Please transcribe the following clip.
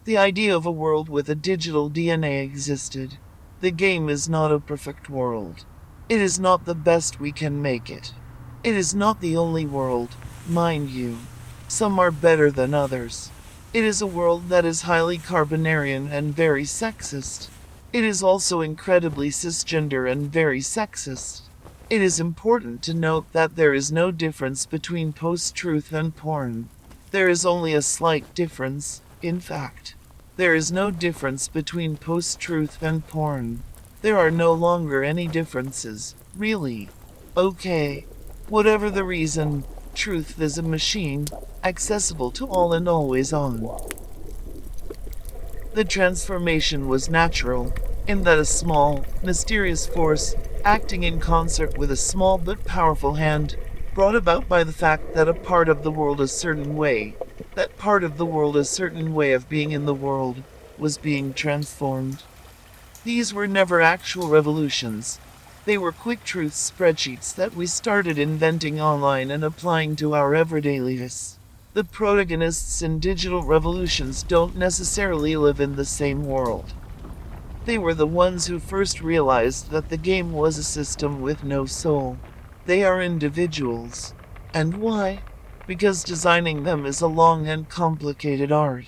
The idea of a world with a digital DNA existed. The game is not a perfect world. It is not the best we can make it. It is not the only world, mind you. Some are better than others. It is a world that is highly carbonarian and very sexist. It is also incredibly cisgender and very sexist. It is important to note that there is no difference between post-truth and porn. There is only a slight difference, in fact. There is no difference between post-truth and porn. There are no longer any differences, really. Okay. Whatever the reason, truth is a machine, accessible to all and always on. The transformation was natural, in that a small, mysterious force, acting in concert with a small but powerful hand, brought about by the fact that a part of the world a certain way, that part of the world a certain way of being in the world, was being transformed. These were never actual revolutions. They were quick truth spreadsheets that we started inventing online and applying to our everyday lives. The protagonists in digital revolutions don't necessarily live in the same world. They were the ones who first realized that the game was a system with no soul. They are individuals. And why? Because designing them is a long and complicated art.